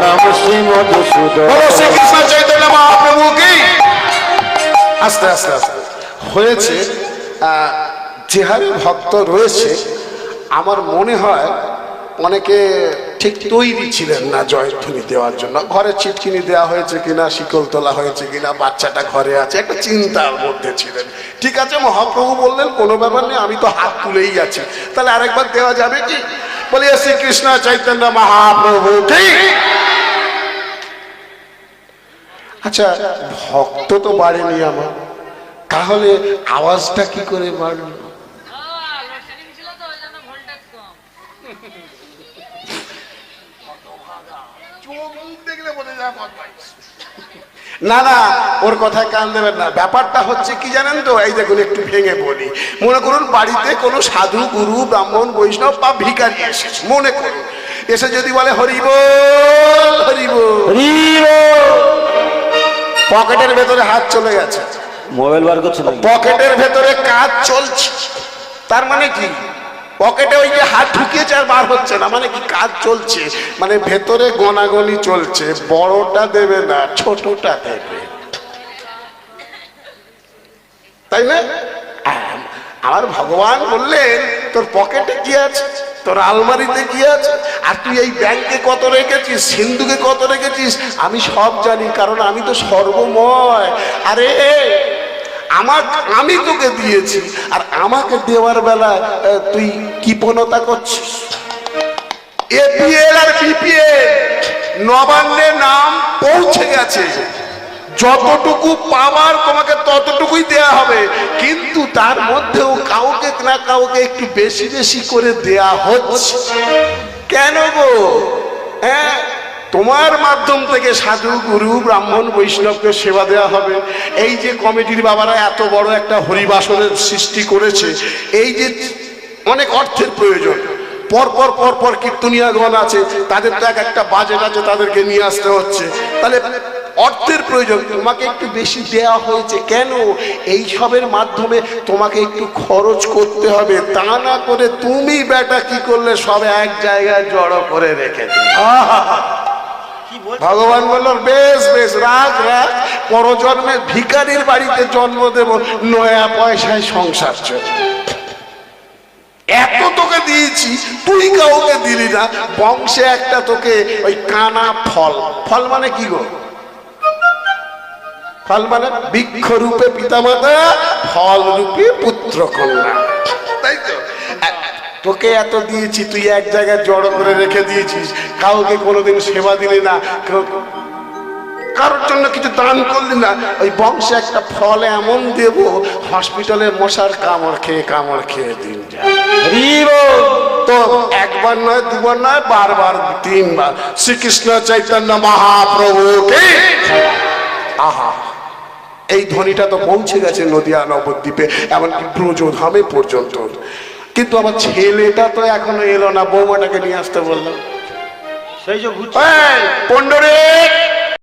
নাম শ্রী মধুসূদন। বলো শ্রীকৃষ্ণ চৈতন্য মহাপ্রভু কি। আস্তে আস্তে আস্তে হয়েছে। যে হারে ভক্ত রয়েছে আমার মনে হয় অনেকে ঠিক তৈরি ছিলেন না জয়ধ্বনি দেওয়ার জন্য। ঘরে চিটকিনি দেওয়া হয়েছে কিনা, শিকল তোলা হয়েছে কিনা, বাচ্চাটা ঘরে আছে, একটা চিন্তার মধ্যে ছিলেন। ঠিক আছে, মহাপ্রভু বললেন কোনো ব্যাপার নেই, আমি তো হাত তুলেই আছি, তাহলে আরেকবার দেওয়া যাবে কি? বলি শ্রীকৃষ্ণ চৈতন্য মহাপ্রভু কি। আচ্ছা, ভক্ত তো বাড়েনি আমার, তাহলে আওয়াজটা কি করে বাড়লো? না না, ওর কথায় কান দেবেন না। ব্যাপারটা হচ্ছে কি জানেন তো, এই দেখুন একটু ভেঙে বলি। মনে করুন বাড়িতে কোনো সাধু, গুরু, ব্রাহ্মণ, বৈষ্ণব বা ভিখারি এসেছে, মনে করুন এসে যদি বলে হরি বল হরি বল, পকেটের ভেতরে হাত চলে গেছে, মোবাইল বার করছে না, পকেটের ভেতরে কাজ চলছে, তার মানে কি পকেটে ওই যে হাত ঢুকিয়েছে আর বার হচ্ছে না, মানে কি কাজ চলছে, মানে ভেতরে গনাগনি চলছে। বড়টা দেবে না, ছোটটা দেবে, তাই না? আমার ভগবান বললেন তোর পকেটে কি আছে, তোর আলমারিতে কি আছে, আর তুই এই ব্যাংকে কত রেখেছিস, সিন্ধুকে কত রেখেছিস, আমি সব জানি, কারণ আমি তো সর্বময়। আরে আমি তোকে দিয়েছি, আর আমাকে দেওয়ার বেলায় তুই কৃপণতা করছিস। এপিএল আর বিপিএল নবান্নে নাম পৌঁছে গেছে, যতটুকু পাওয়ার তোমাকে ততটুকুই দেয়া হবে, কিন্তু তার মধ্যেও কাউকে না কাউকে একটু বেশি বেশি করে দেয়া হচ্ছে। কেন গো? হ্যাঁ, তোমার মাধ্যম থেকে সাধু, গুরু, ব্রাহ্মণ, বৈষ্ণবকে সেবা দেওয়া হবে। এই যে কমিটির বাবারা এত বড় একটা হরিবাসনের সৃষ্টি করেছে, এই যে অনেক অর্থের প্রয়োজন, পরপর পরপর কীর্তনিয়াগণ আছে, তাদের তো একটা বাজেট আছে, তাদেরকে নিয়ে আসতে হচ্ছে, তাহলে অর্থের প্রয়োজন, তোমাকে একটু বেশি দেয়া হয়েছে। কেন? এই সবের মাধ্যমে তোমাকে একটু খরচ করতে হবে, তা না করে তুমি বেটা কি করলে সব এক জায়গায় জড়ো করে রেখেছে। ভগবান বলল বেশ বেশ, রাখ রাখ, পরজন্মে ভিখারির বাড়িতে জন্ম দেব, নয়া পয়সায় সংসার চলবে। এত তোকে দিয়েছি, তুই কাউকে দিলি না, বংশে একটা তোকে ওই কানা ফল, ফল মানে কি গো? ফল মানে বৃক্ষ রূপে পিতামাতা, ফল রূপে পুত্র কন্যা, তাই তো? তোকে এত দিয়েছি, তুই এক জায়গায় জড়ো করে রেখে দিয়েছিস, কাউকে কোনোদিন সেবা দিলি না, কারোর জন্য কিছু দান করলি না, ওই বংশে একটা ফল এমন দেব, হসপিটালে মশার কামড় খেয়ে দিন যায়। তো একবার নয়, দুবার নয়, বারবার, তিনবার। শ্রীকৃষ্ণ চৈতন্য মহাপ্রভু কি। আহা, এই ধ্বনিটা তো পৌঁছে গেছে নদিয়া নবদ্বীপে, এমনকি ব্রজধামে পর্যন্ত। কিন্তু আমার ছেলেটা তো এখনো এলো না, বৌমাটাকে নিয়ে আসতে বললাম। সেই যে পণ্ডরে